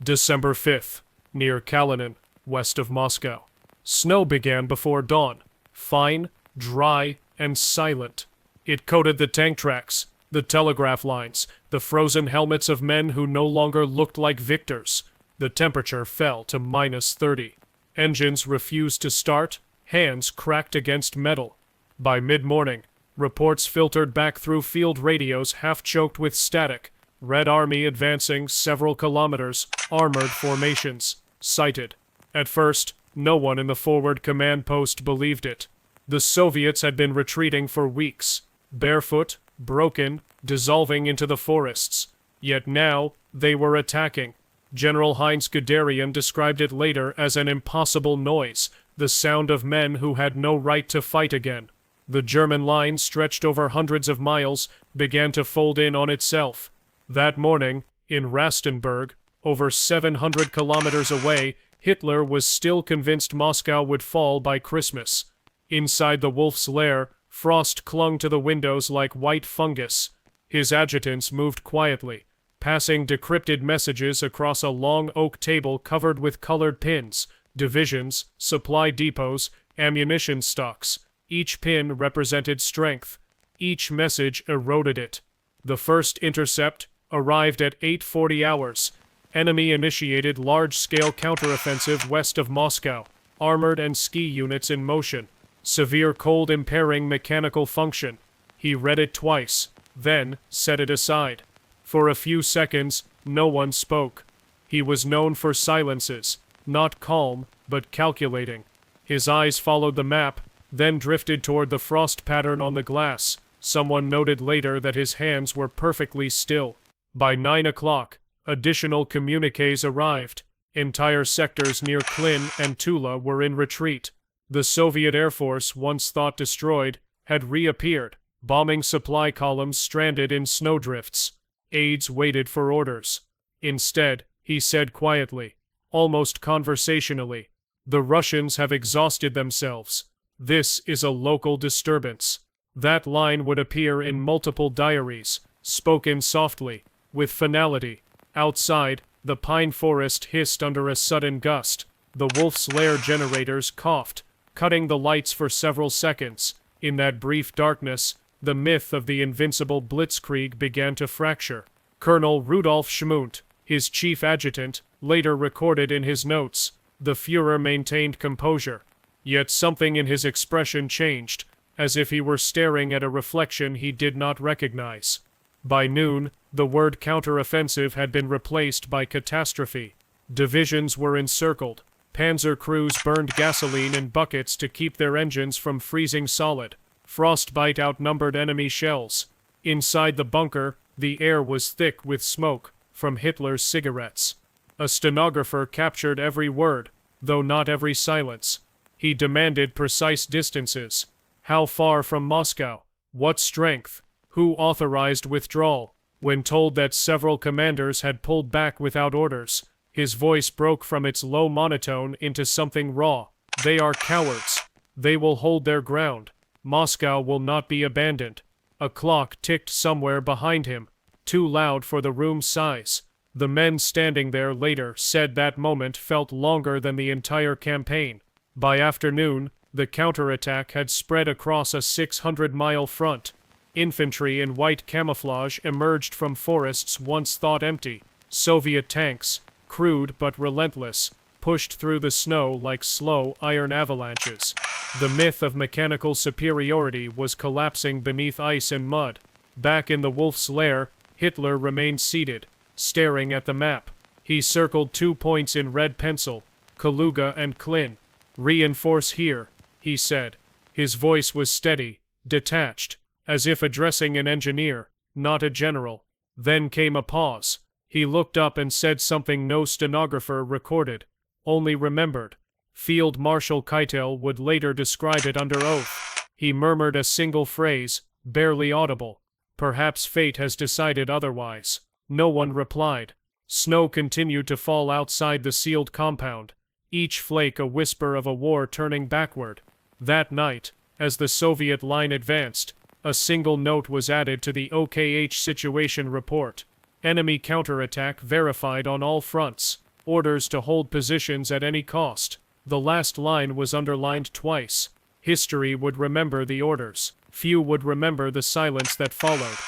December 5th, near Kalinin, west of Moscow. Snow began before dawn, fine, dry, and silent. It coated the tank tracks, the telegraph lines, the frozen helmets of men who no longer looked like victors. The temperature fell to -30. Engines refused to start, hands cracked against metal. By mid-morning, reports filtered back through field radios half-choked with static. Red Army advancing several kilometers, armored formations, sighted. At first, no one in the forward command post believed it. The Soviets had been retreating for weeks, barefoot, broken, dissolving into the forests. Yet now, they were attacking. General Heinz Guderian described it later as an impossible noise, the sound of men who had no right to fight again. The German line, stretched over hundreds of miles, began to fold in on itself. That morning, in Rastenburg, over 700 kilometers away, Hitler was still convinced Moscow would fall by Christmas. Inside the Wolf's Lair, frost clung to the windows like white fungus. His adjutants moved quietly, passing decrypted messages across a long oak table covered with colored pins, divisions, supply depots, ammunition stocks. Each pin represented strength. Each message eroded it. The first intercept arrived at 8:40 hours. Enemy initiated large-scale counteroffensive west of Moscow. Armored and ski units in motion. Severe cold impairing mechanical function. He read it twice, then set it aside. For a few seconds, no one spoke. He was known for silences, not calm, but calculating. His eyes followed the map, then drifted toward the frost pattern on the glass. Someone noted later that his hands were perfectly still. By 9 o'clock, additional communiques arrived. Entire sectors near Klin and Tula were in retreat. The Soviet Air Force, once thought destroyed, had reappeared, bombing supply columns stranded in snowdrifts. Aides waited for orders. Instead, he said quietly, almost conversationally, "The Russians have exhausted themselves. This is a local disturbance." That line would appear in multiple diaries, spoken softly, with finality. Outside, the pine forest hissed under a sudden gust. The Wolf's Lair generators coughed, cutting the lights for several seconds. In that brief darkness, the myth of the invincible Blitzkrieg began to fracture. Colonel Rudolf Schmundt, his chief adjutant, later recorded in his notes, "The Führer maintained composure. Yet something in his expression changed, as if he were staring at a reflection he did not recognize." By noon, the word counteroffensive had been replaced by catastrophe. Divisions were encircled. Panzer crews burned gasoline in buckets to keep their engines from freezing solid. Frostbite outnumbered enemy shells. Inside the bunker, the air was thick with smoke from Hitler's cigarettes. A stenographer captured every word, though not every silence. He demanded precise distances. How far from Moscow? What strength? Who authorized withdrawal? When told that several commanders had pulled back without orders, his voice broke from its low monotone into something raw. "They are cowards. They will hold their ground. Moscow will not be abandoned." A clock ticked somewhere behind him, too loud for the room's size. The men standing there later said that moment felt longer than the entire campaign. By afternoon, the counterattack had spread across a 600-mile front. Infantry in white camouflage emerged from forests once thought empty. Soviet tanks, crude but relentless, pushed through the snow like slow iron avalanches. The myth of mechanical superiority was collapsing beneath ice and mud. Back in the Wolf's Lair, Hitler remained seated, staring at the map. He circled 2 points in red pencil, Kaluga and Klin. "Reinforce here," he said. His voice was steady, detached, as if addressing an engineer, not a general. Then came a pause. He looked up and said something no stenographer recorded, only remembered. Field Marshal Keitel would later describe it under oath. He murmured a single phrase, barely audible. "Perhaps fate has decided otherwise." No one replied. Snow continued to fall outside the sealed compound, each flake a whisper of a war turning backward. That night, as the Soviet line advanced, a single note was added to the OKH situation report. Enemy counterattack verified on all fronts. orders to hold positions at any cost. The last line was underlined twice. History would remember the orders. Few would remember the silence that followed.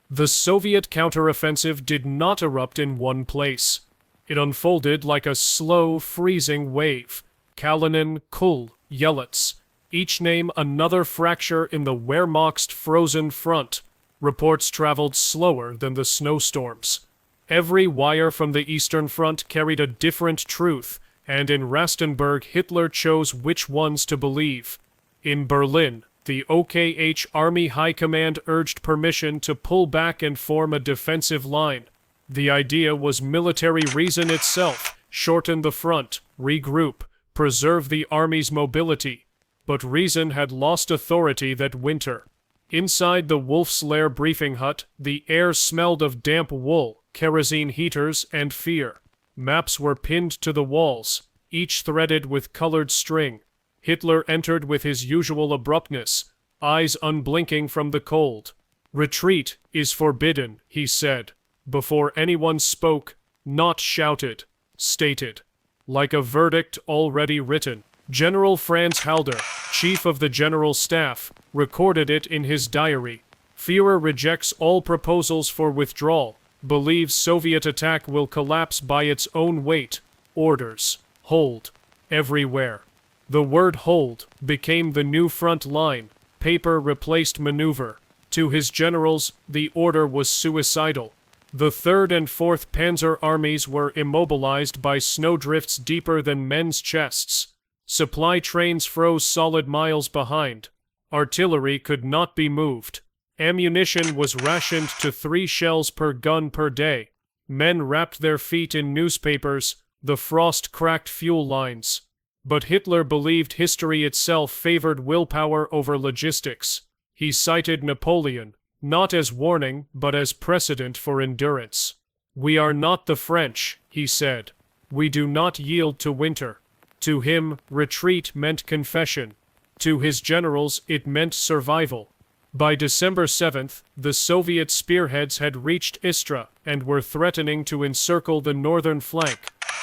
The Soviet counteroffensive did not erupt in one place. It unfolded like a slow, freezing wave. Kalinin, Kul, Yelets, each name another fracture in the Wehrmacht's frozen front. Reports traveled slower than the snowstorms. Every wire from the Eastern Front carried a different truth, and in Rastenburg Hitler chose which ones to believe. In Berlin, the OKH Army High Command urged permission to pull back and form a defensive line. The idea was military reason itself: shorten the front, regroup, preserve the army's mobility. But reason had lost authority that winter. Inside the Wolf's Lair briefing hut, the air smelled of damp wool, kerosene heaters, and fear. Maps were pinned to the walls, each threaded with colored string. Hitler entered with his usual abruptness, eyes unblinking from the cold. "Retreat is forbidden," he said. Before anyone spoke, not shouted, stated. Like a verdict already written. General Franz Halder, chief of the General Staff, recorded it in his diary. Führer rejects all proposals for withdrawal, believes Soviet attack will collapse by its own weight. Orders: hold. Everywhere. The word hold became the new front line. Paper replaced maneuver. To his generals, the order was suicidal. The 3rd and 4th Panzer armies were immobilized by snowdrifts deeper than men's chests. Supply trains froze solid miles behind. Artillery could not be moved. Ammunition was rationed to 3 shells per gun per day. Men wrapped their feet in newspapers. The frost cracked fuel lines. But Hitler believed history itself favored willpower over logistics. He cited Napoleon, not as warning, but as precedent for endurance. "We are not the French," he said. "We do not yield to winter." To him, retreat meant confession. To his generals, it meant survival. By December 7th, the Soviet spearheads had reached Istra and were threatening to encircle the northern flank.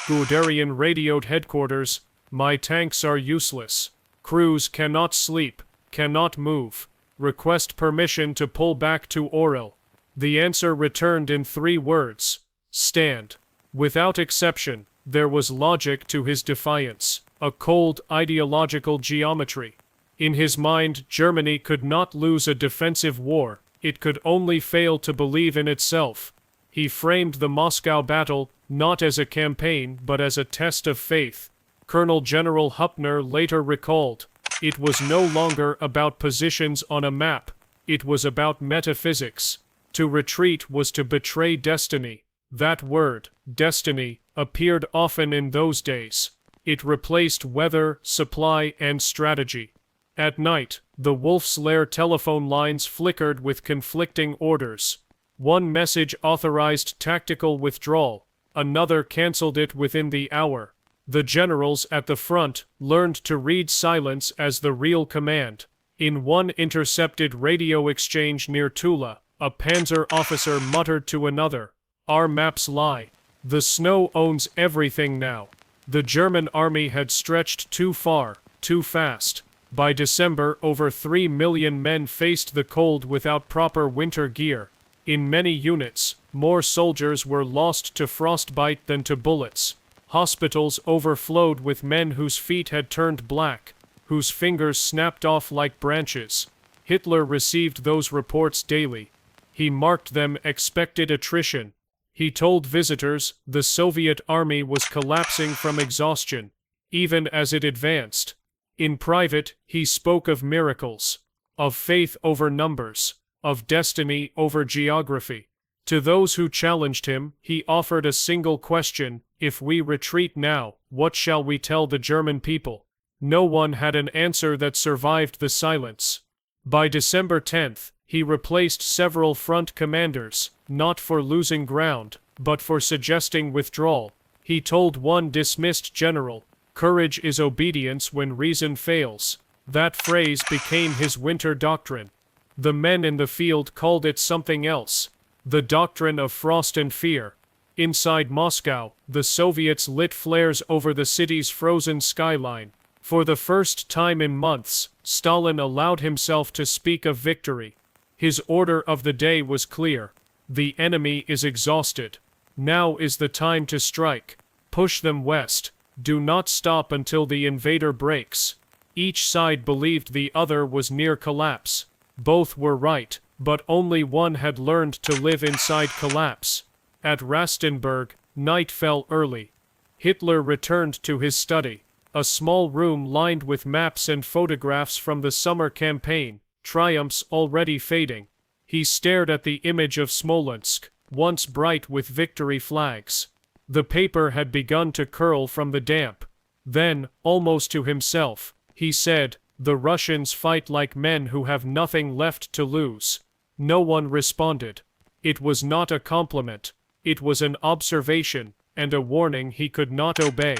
Guderian radioed headquarters, "My tanks are useless. Crews cannot sleep, cannot move. Request permission to pull back to Orel." The answer returned in 3 words: stand. Without exception, there was logic to his defiance, a cold ideological geometry. In his mind, Germany could not lose a defensive war, it could only fail to believe in itself. He framed the Moscow battle not as a campaign but as a test of faith. Colonel General Huppner later recalled, "It was no longer about positions on a map, it was about metaphysics. To retreat was to betray destiny." That word, destiny, appeared often in those days. It replaced weather, supply, and strategy. At night, the Wolf's Lair telephone lines flickered with conflicting orders. One message authorized tactical withdrawal, another cancelled it within the hour. The generals at the front learned to read silence as the real command. In one intercepted radio exchange near Tula, a panzer officer muttered to another, "Our maps lie. The snow owns everything now." The German army had stretched too far, too fast. By December, over 3 million men faced the cold without proper winter gear. In many units, more soldiers were lost to frostbite than to bullets. Hospitals overflowed with men whose feet had turned black, whose fingers snapped off like branches. Hitler received those reports daily. He marked them expected attrition. He told visitors the Soviet army was collapsing from exhaustion, even as it advanced. In private, he spoke of miracles, of faith over numbers, of destiny over geography. To those who challenged him, he offered a single question: if we retreat now, what shall we tell the German people? No one had an answer that survived the silence. By December 10th, he replaced several front commanders, not for losing ground, but for suggesting withdrawal. He told one dismissed general, "Courage is obedience when reason fails." That phrase became his winter doctrine. The men in the field called it something else: the doctrine of frost and fear. Inside Moscow, the Soviets lit flares over the city's frozen skyline. For the first time in months, Stalin allowed himself to speak of victory. His order of the day was clear. The enemy is exhausted. Now is the time to strike. Push them west. Do not stop until the invader breaks. Each side believed the other was near collapse. Both were right, but only one had learned to live inside collapse. At Rastenburg, night fell early. Hitler returned to his study, a small room lined with maps and photographs from the summer campaign, triumphs already fading. He stared at the image of Smolensk, once bright with victory flags. The paper had begun to curl from the damp. Then, almost to himself, he said, "The Russians fight like men who have nothing left to lose." No one responded. It was not a compliment. It was an observation, and a warning he could not obey.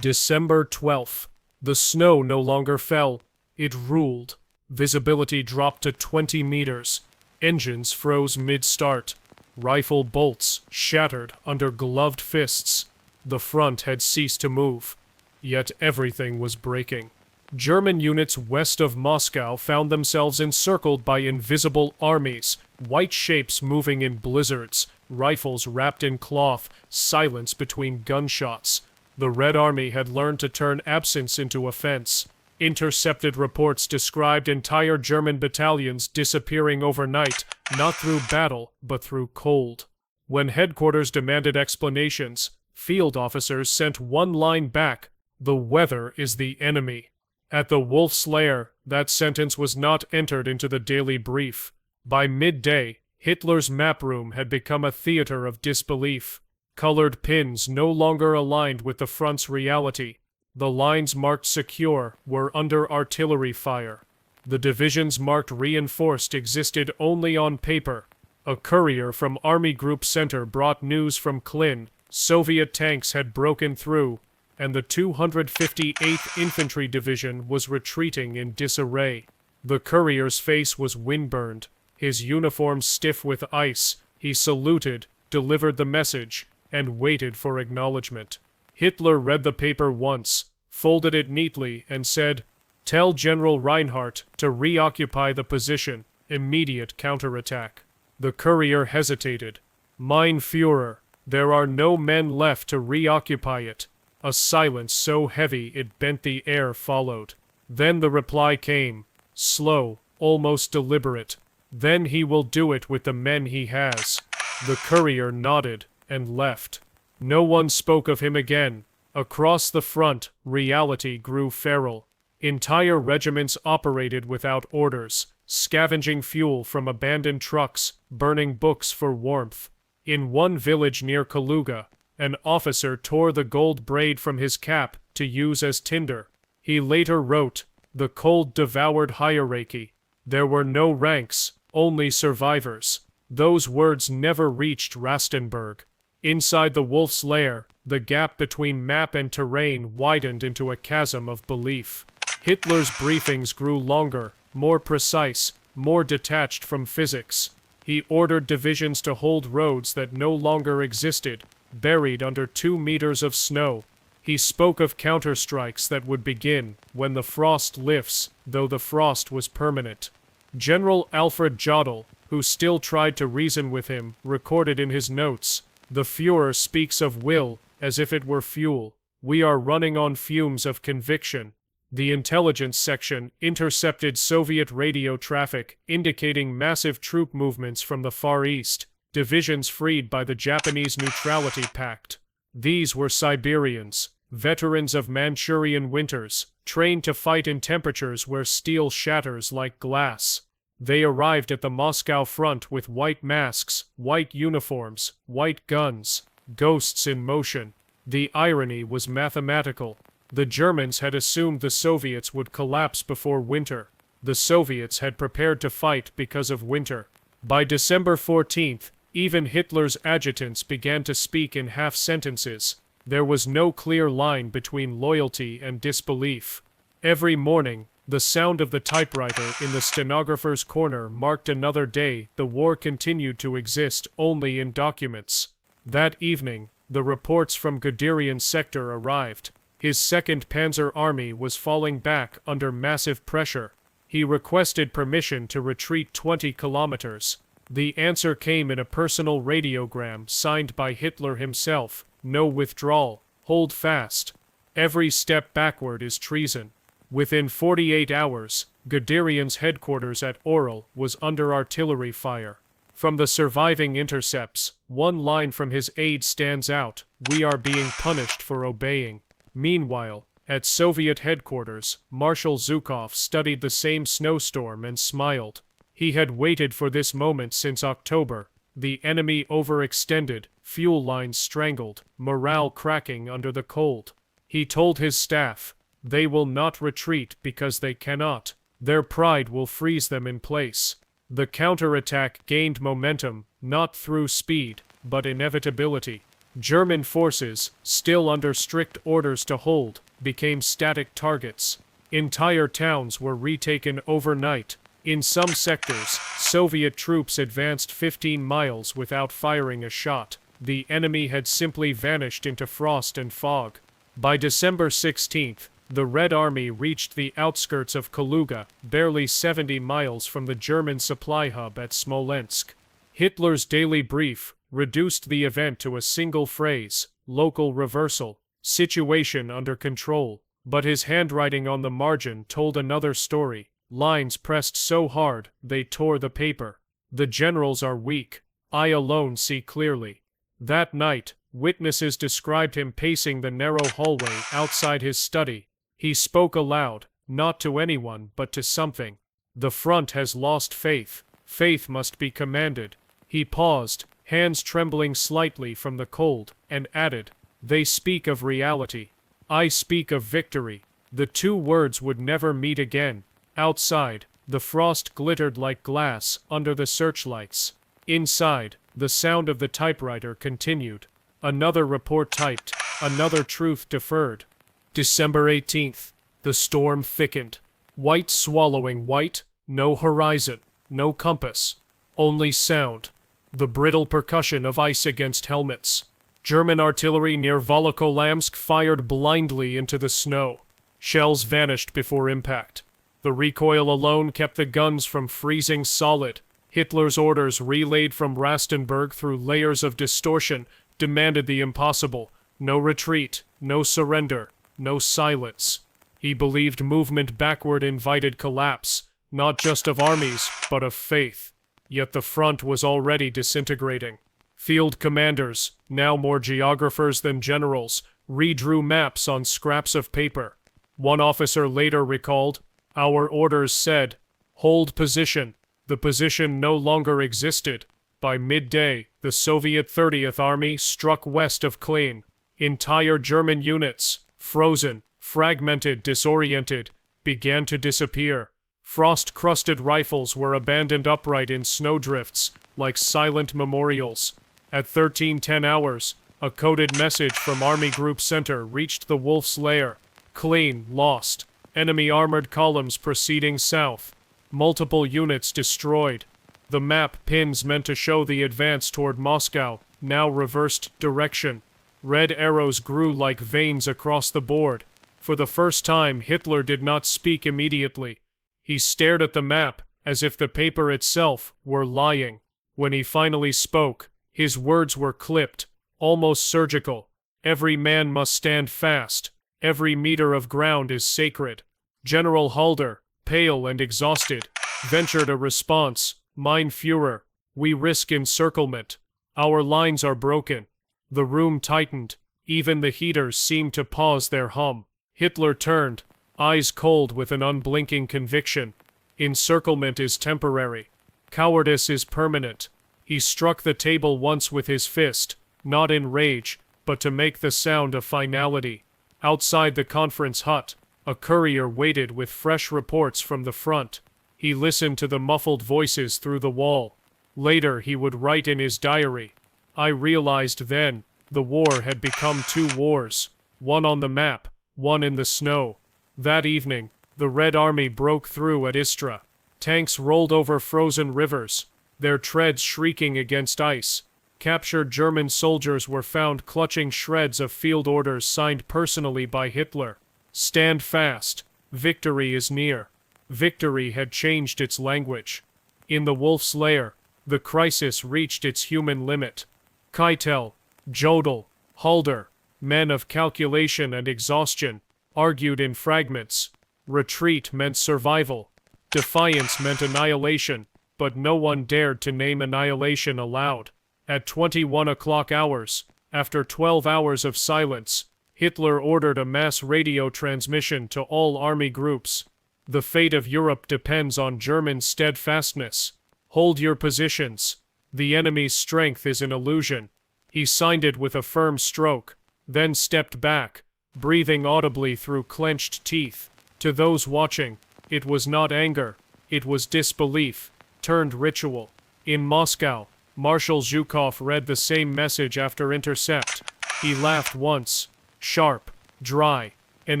December 12th. The snow no longer fell. It ruled. Visibility dropped to 20 meters. Engines froze mid-start. Rifle bolts shattered under gloved fists. The front had ceased to move. Yet everything was breaking. German units west of Moscow found themselves encircled by invisible armies, white shapes moving in blizzards, rifles wrapped in cloth, silence between gunshots. The Red Army had learned to turn absence into offense. Intercepted reports described entire German battalions disappearing overnight, not through battle, but through cold. When headquarters demanded explanations, field officers sent one line back: "The weather is the enemy." At the Wolf's Lair, that sentence was not entered into the daily brief. By midday, Hitler's map room had become a theater of disbelief. Colored pins no longer aligned with the front's reality. The lines marked secure were under artillery fire. The divisions marked reinforced existed only on paper. A courier from Army Group Center brought news from Klin. Soviet tanks had broken through, and the 258th Infantry Division was retreating in disarray. The courier's face was windburned, his uniform stiff with ice. He saluted, delivered the message, and waited for acknowledgement. Hitler read the paper once, folded it neatly, and said, "Tell General Reinhardt to reoccupy the position. Immediate counterattack." The courier hesitated. "Mein Führer, there are no men left to reoccupy it." A silence so heavy it bent the air followed. Then the reply came, slow, almost deliberate. "Then he will do it with the men he has." The courier nodded and left. No one spoke of him again. Across the front, reality grew feral. Entire regiments operated without orders, scavenging fuel from abandoned trucks, burning books for warmth. In one village near Kaluga, an officer tore the gold braid from his cap to use as tinder. He later wrote, "The cold devoured hierarchy. There were no ranks, only survivors." Those words never reached Rastenburg. Inside the Wolf's Lair, the gap between map and terrain widened into a chasm of belief. Hitler's briefings grew longer, more precise, more detached from physics. He ordered divisions to hold roads that no longer existed, buried under 2 meters of snow. He spoke of counterstrikes that would begin when the frost lifts, though the frost was permanent. General Alfred Jodl, who still tried to reason with him, recorded in his notes, "The Führer speaks of will as if it were fuel. We are running on fumes of conviction." The intelligence section intercepted Soviet radio traffic indicating massive troop movements from the Far East, divisions freed by the Japanese Neutrality Pact. These were Siberians, veterans of Manchurian winters, trained to fight in temperatures where steel shatters like glass. They arrived at the Moscow front with white masks, white uniforms, white guns, ghosts in motion. The irony was mathematical. The Germans had assumed the Soviets would collapse before winter. The Soviets had prepared to fight because of winter. By December 14th, even Hitler's adjutants began to speak in half sentences. There was no clear line between loyalty and disbelief. Every morning, the sound of the typewriter in the stenographer's corner marked another day. The war continued to exist only in documents. That evening, the reports from Guderian's sector arrived. His 2nd Panzer Army was falling back under massive pressure. He requested permission to retreat 20 kilometers. The answer came in a personal radiogram signed by Hitler himself. No withdrawal. Hold fast. Every step backward is treason. Within 48 hours, Guderian's headquarters at Orel was under artillery fire. From the surviving intercepts, one line from his aide stands out: "We are being punished for obeying." Meanwhile, at Soviet headquarters, Marshal Zhukov studied the same snowstorm and smiled. He had waited for this moment since October. The enemy overextended, fuel lines strangled, morale cracking under the cold. He told his staff, "They will not retreat because they cannot. Their pride will freeze them in place." The counterattack gained momentum, not through speed, but inevitability. German forces, still under strict orders to hold, became static targets. Entire towns were retaken overnight. In some sectors, Soviet troops advanced 15 miles without firing a shot. The enemy had simply vanished into frost and fog. By December 16th, the Red Army reached the outskirts of Kaluga, barely 70 miles from the German supply hub at Smolensk. Hitler's daily brief reduced the event to a single phrase: local reversal, situation under control. But his handwriting on the margin told another story. Lines pressed so hard, they tore the paper. "The generals are weak. I alone see clearly." That night, witnesses described him pacing the narrow hallway outside his study. He spoke aloud, not to anyone but to something. "The front has lost faith. Faith must be commanded." He paused, hands trembling slightly from the cold, and added, "They speak of reality. I speak of victory." The two words would never meet again. Outside, the frost glittered like glass under the searchlights. Inside, the sound of the typewriter continued. Another report typed, another truth deferred. December 18th. The storm thickened. White swallowing white, no horizon, no compass. Only sound. The brittle percussion of ice against helmets. German artillery near Volokholamsk fired blindly into the snow. Shells vanished before impact. The recoil alone kept the guns from freezing solid. Hitler's orders, relayed from Rastenburg through layers of distortion, demanded the impossible. No retreat, no surrender, no silence. He believed movement backward invited collapse, not just of armies, but of faith. Yet the front was already disintegrating. Field commanders, now more geographers than generals, redrew maps on scraps of paper. One officer later recalled, "Our orders said, 'Hold position.' The position no longer existed. By midday, the Soviet 30th Army struck west of Klein. Entire German units, frozen, fragmented, disoriented, began to disappear. Frost-crusted rifles were abandoned upright in snowdrifts, like silent memorials. At 13:10 hours, a coded message from Army Group Center reached the Wolf's Lair. Klein lost. Enemy armored columns proceeding south. Multiple units destroyed. The map pins meant to show the advance toward Moscow, now reversed direction. Red arrows grew like veins across the board. For the first time, Hitler did not speak immediately. He stared at the map, as if the paper itself were lying. When he finally spoke, his words were clipped, almost surgical. "Every man must stand fast. Every meter of ground is sacred." General Halder, pale and exhausted, ventured a response. "Mein Führer, we risk encirclement. Our lines are broken." The room tightened. Even the heaters seemed to pause their hum. Hitler turned, eyes cold with an unblinking conviction. Encirclement is temporary. Cowardice is permanent. He struck the table once with his fist, not in rage, but to make the sound a finality. Outside the conference hut, a courier waited with fresh reports from the front. He listened to the muffled voices through the wall. Later he would write in his diary, "I realized then, the war had become two wars, one on the map, one in the snow." That evening, the Red Army broke through at Istra. Tanks rolled over frozen rivers, their treads shrieking against ice. Captured German soldiers were found clutching shreds of field orders signed personally by Hitler. Stand fast. Victory is near. Victory had changed its language. In the Wolf's Lair, the crisis reached its human limit. Keitel, Jodl, Halder, men of calculation and exhaustion, argued in fragments. Retreat meant survival. Defiance meant annihilation, but no one dared to name annihilation aloud. At 21 o'clock hours, after 12 hours of silence, Hitler ordered a mass radio transmission to all army groups. The fate of Europe depends on German steadfastness. Hold your positions. The enemy's strength is an illusion. He signed it with a firm stroke, then stepped back, breathing audibly through clenched teeth. To those watching, it was not anger, it was disbelief, turned ritual. In Moscow, Marshal Zhukov read the same message after intercept. He laughed once. Sharp, dry. An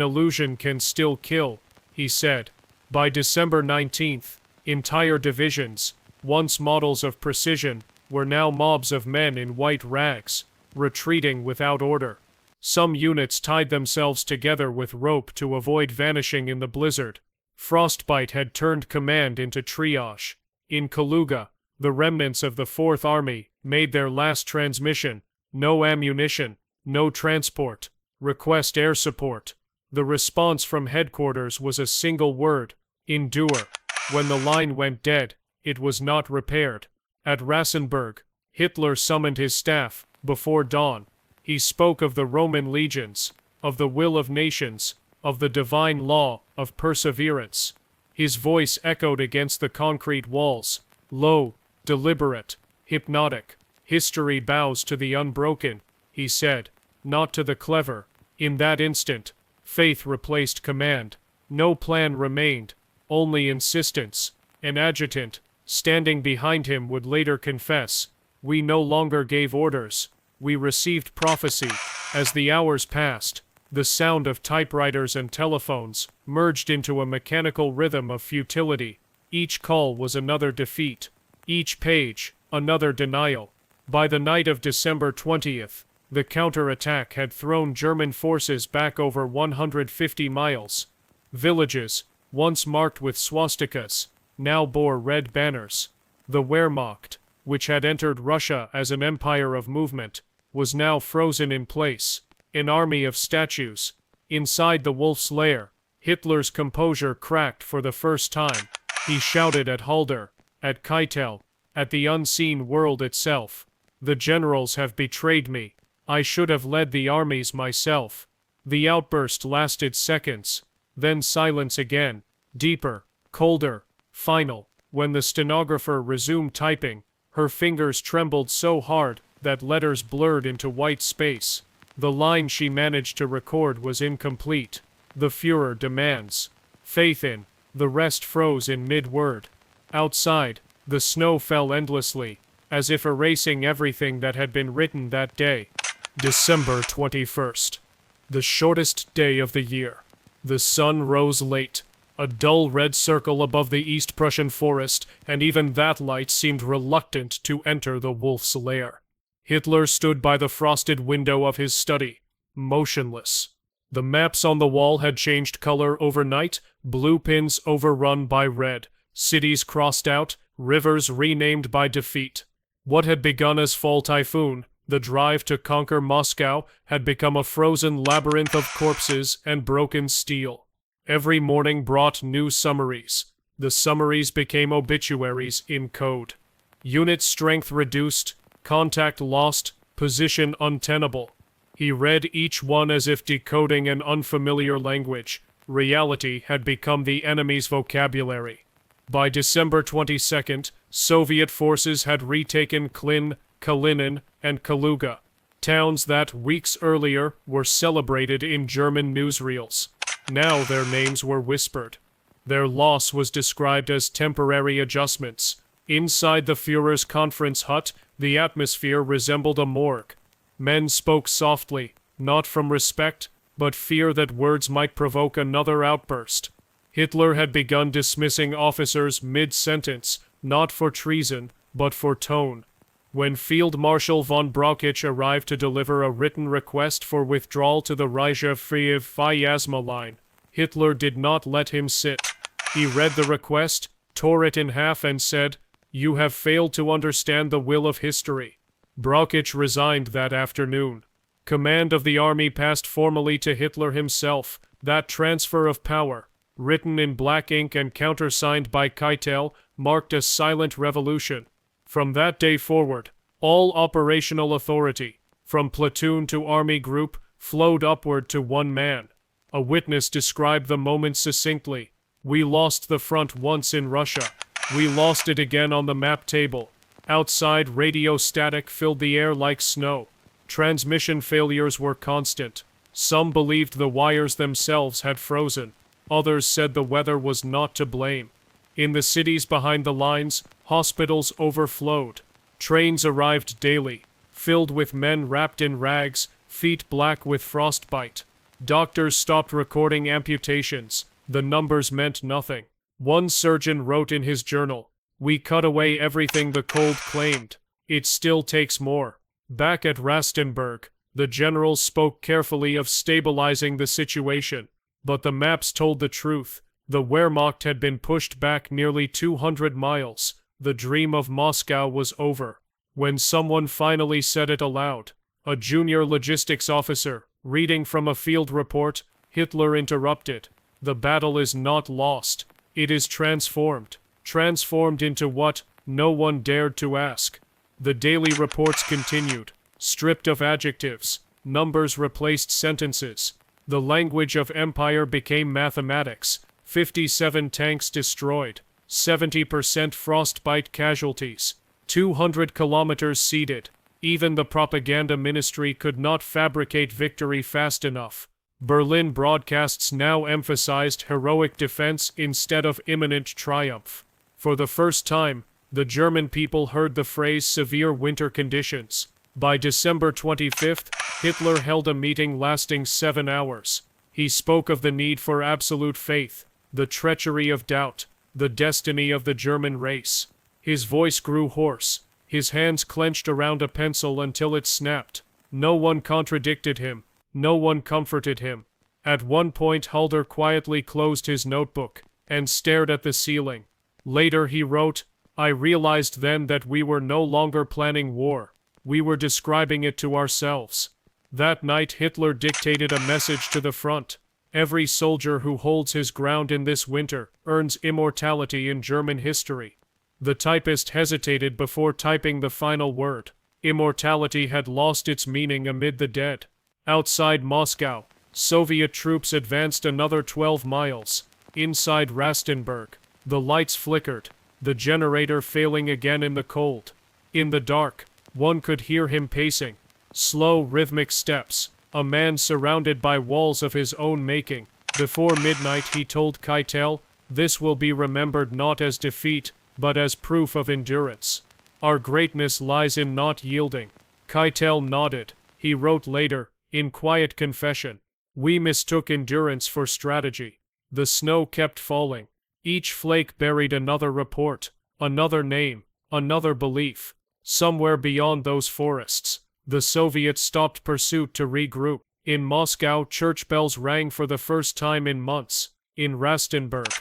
illusion can still kill, he said. By December 19th, entire divisions, once models of precision, were now mobs of men in white rags, retreating without order. Some units tied themselves together with rope to avoid vanishing in the blizzard. Frostbite had turned command into triage. In Kaluga, the remnants of the Fourth Army made their last transmission. No ammunition, no transport. Request air support. The response from headquarters was a single word: endure. When the line went dead, it was not repaired. At Rassenberg, Hitler summoned his staff. Before dawn, he spoke of the Roman legions, of the will of nations, of the divine law, of perseverance. His voice echoed against the concrete walls, low, deliberate, hypnotic. History bows to the unbroken, he said, not to the clever. In that instant, faith replaced command. No plan remained, only insistence. An adjutant, standing behind him, would later confess, "We no longer gave orders. We received prophecy." As the hours passed, the sound of typewriters and telephones merged into a mechanical rhythm of futility. Each call was another defeat. Each page, another denial. By the night of December 20th, the counterattack had thrown German forces back over 150 miles. Villages, once marked with swastikas, now bore red banners. The Wehrmacht, which had entered Russia as an empire of movement, was now frozen in place, an army of statues. Inside the Wolf's Lair, Hitler's composure cracked for the first time. He shouted at Halder, at Keitel, at the unseen world itself. "The generals have betrayed me. I should have led the armies myself." The outburst lasted seconds, then silence again, deeper, colder, final. When the stenographer resumed typing, her fingers trembled so hard that letters blurred into white space. The line she managed to record was incomplete. "The Führer demands." "Faith in." The rest froze in mid-word. Outside, the snow fell endlessly, as if erasing everything that had been written that day. December 21st. The shortest day of the year. The sun rose late, a dull red circle above the East Prussian forest, and even that light seemed reluctant to enter the Wolf's Lair. Hitler stood by the frosted window of his study, motionless. The maps on the wall had changed color overnight, blue pins overrun by red, cities crossed out, rivers renamed by defeat. What had begun as Fall Typhoon, the drive to conquer Moscow, had become a frozen labyrinth of corpses and broken steel. Every morning brought new summaries. The summaries became obituaries in code. Unit strength reduced, contact lost, position untenable. He read each one as if decoding an unfamiliar language. Reality had become the enemy's vocabulary. By December 22nd, Soviet forces had retaken Klin, Kalinin, and Kaluga, towns that weeks earlier were celebrated in German newsreels. Now their names were whispered. Their loss was described as temporary adjustments. Inside the Führer's conference hut, the atmosphere resembled a morgue. Men spoke softly, not from respect, but fear that words might provoke another outburst. Hitler had begun dismissing officers mid-sentence, not for treason, but for tone. When Field Marshal von Brauchitsch arrived to deliver a written request for withdrawal to the Reichsfreiheit line, Hitler did not let him sit. He read the request, tore it in half and said, "You have failed to understand the will of history." Brauchitsch resigned that afternoon. Command of the army passed formally to Hitler himself. That transfer of power, written in black ink and countersigned by Keitel, marked a silent revolution. From that day forward, all operational authority, from platoon to army group, flowed upward to one man. A witness described the moment succinctly. "We lost the front once in Russia. We lost it again on the map table. Outside, radio static filled the air like snow. Transmission failures were constant. Some believed the wires themselves had frozen. Others said the weather was not to blame. In the cities behind the lines, hospitals overflowed. Trains arrived daily, filled with men wrapped in rags, feet black with frostbite. Doctors stopped recording amputations. The numbers meant nothing. One surgeon wrote in his journal, 'We cut away everything the cold claimed. It still takes more.' Back at Rastenburg, the generals spoke carefully of stabilizing the situation. But the maps told the truth. The Wehrmacht had been pushed back nearly 200 miles. The dream of Moscow was over. When someone finally said it aloud, a junior logistics officer, reading from a field report, Hitler interrupted. "The battle is not lost. It is transformed. Transformed into what? No one dared to ask." The daily reports continued, stripped of adjectives. Numbers replaced sentences. The language of empire became mathematics. 57 tanks destroyed. 70% frostbite casualties. 200 kilometers ceded. Even the propaganda ministry could not fabricate victory fast enough. Berlin broadcasts now emphasized heroic defense instead of imminent triumph. For the first time, the German people heard the phrase severe winter conditions. By December 25th, Hitler held a meeting lasting 7 hours. He spoke of the need for absolute faith, the treachery of doubt, the destiny of the German race. His voice grew hoarse. His hands clenched around a pencil until it snapped. No one contradicted him. No one comforted him. At one point, Halder quietly closed his notebook and stared at the ceiling. Later he wrote, "I realized then that we were no longer planning war. We were describing it to ourselves." That night Hitler dictated a message to the front. "Every soldier who holds his ground in this winter earns immortality in German history." The typist hesitated before typing the final word. Immortality had lost its meaning amid the dead. Outside Moscow, Soviet troops advanced another 12 miles. Inside Rastenburg, the lights flickered, the generator failing again in the cold. In the dark, one could hear him pacing. Slow, rhythmic steps, a man surrounded by walls of his own making. Before midnight he told Keitel, "This will be remembered not as defeat, but as proof of endurance. Our greatness lies in not yielding." Keitel nodded. He wrote later, in quiet confession, "We mistook endurance for strategy." The snow kept falling. Each flake buried another report, another name, another belief. Somewhere beyond those forests, the Soviets stopped pursuit to regroup. In Moscow, church bells rang for the first time in months. In Rastenburg,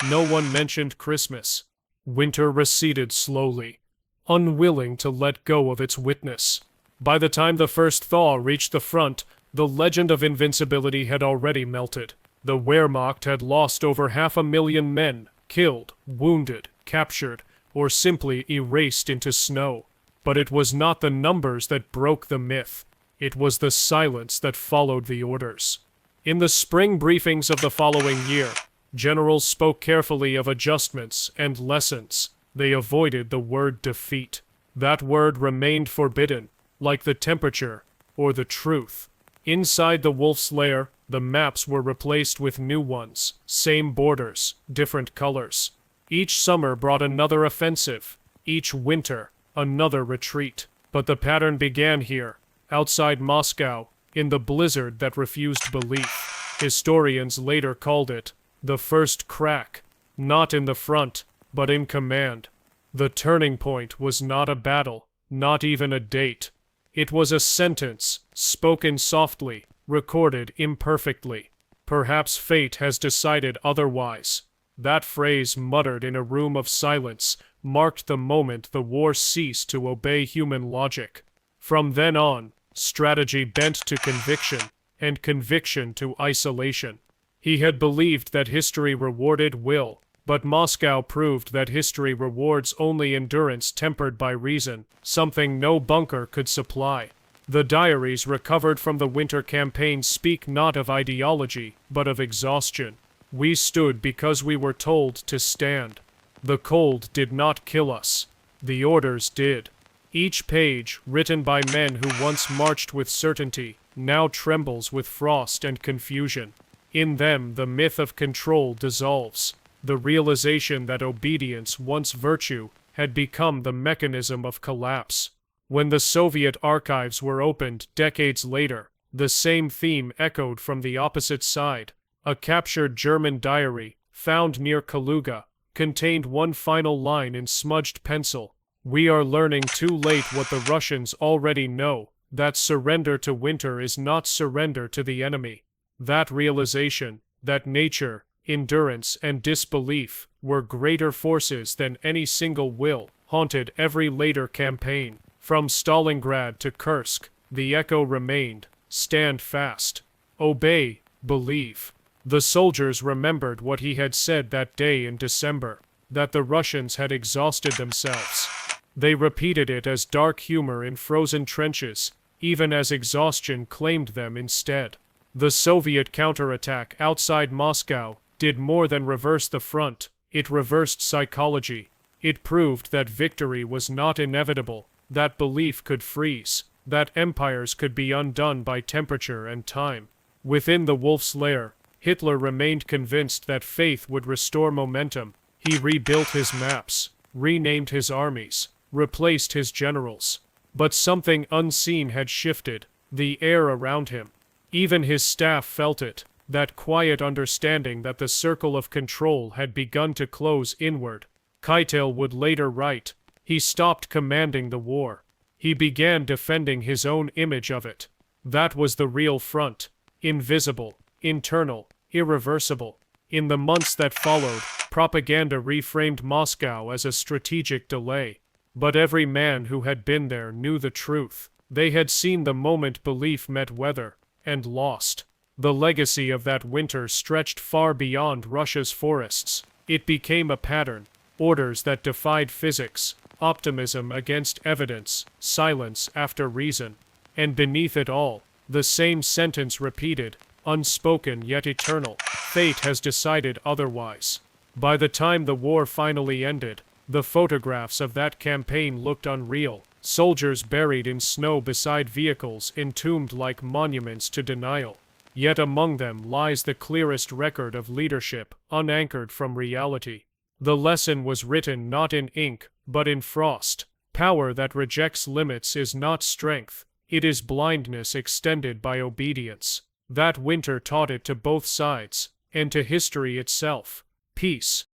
no one mentioned Christmas. Winter receded slowly, unwilling to let go of its witness. By the time the first thaw reached the front, the legend of invincibility had already melted. The Wehrmacht had lost over 500,000 men, killed, wounded, captured, or simply erased into snow. But it was not the numbers that broke the myth. It was the silence that followed the orders. In the spring briefings of the following year, generals spoke carefully of adjustments and lessons. They avoided the word defeat. That word remained forbidden, like the temperature or the truth. Inside the wolf's lair, the maps were replaced with new ones, same borders, different colors. Each summer brought another offensive, each winter, another retreat. But the pattern began here, outside Moscow, in the blizzard that refused belief. Historians later called it the first crack, not in the front, but in command. The turning point was not a battle, not even a date. It was a sentence, spoken softly, recorded imperfectly. Perhaps fate has decided otherwise. That phrase, muttered in a room of silence, marked the moment the war ceased to obey human logic. From then on, strategy bent to conviction, and conviction to isolation. He had believed that history rewarded will, but Moscow proved that history rewards only endurance tempered by reason, something no bunker could supply. The diaries recovered from the winter campaign speak not of ideology, but of exhaustion. We stood because we were told to stand. The cold did not kill us. The orders did. Each page, written by men who once marched with certainty, now trembles with frost and confusion. In them the myth of control dissolves. The realization that obedience, once virtue, had become the mechanism of collapse. When the Soviet archives were opened decades later, the same theme echoed from the opposite side. A captured German diary, found near Kaluga, contained one final line in smudged pencil. "We are learning too late what the Russians already know, that surrender to winter is not surrender to the enemy." That realization, that nature, endurance, and disbelief were greater forces than any single will, haunted every later campaign. From Stalingrad to Kursk, the echo remained: stand fast, obey, believe. The soldiers remembered what he had said that day in December, that the Russians had exhausted themselves. They repeated it as dark humor in frozen trenches, even as exhaustion claimed them instead. The Soviet counterattack outside Moscow did more than reverse the front, it reversed psychology. It proved that victory was not inevitable, that belief could freeze, that empires could be undone by temperature and time. Within the wolf's lair, Hitler remained convinced that faith would restore momentum. He rebuilt his maps, renamed his armies, replaced his generals. But something unseen had shifted, the air around him. Even his staff felt it, that quiet understanding that the circle of control had begun to close inward. Keitel would later write, "He stopped commanding the war. He began defending his own image of it." That was the real front, invisible, internal, irreversible. In the months that followed, propaganda reframed Moscow as a strategic delay. But every man who had been there knew the truth. They had seen the moment belief met weather, and lost. The legacy of that winter stretched far beyond Russia's forests. It became a pattern, orders that defied physics, optimism against evidence, silence after reason. And beneath it all, the same sentence repeated, unspoken yet eternal: fate has decided otherwise. By the time the war finally ended, the photographs of that campaign looked unreal. Soldiers buried in snow beside vehicles entombed like monuments to denial. Yet among them lies the clearest record of leadership, unanchored from reality. The lesson was written not in ink, but in frost. Power that rejects limits is not strength, it is blindness extended by obedience. That winter taught it to both sides, and to history itself. Peace.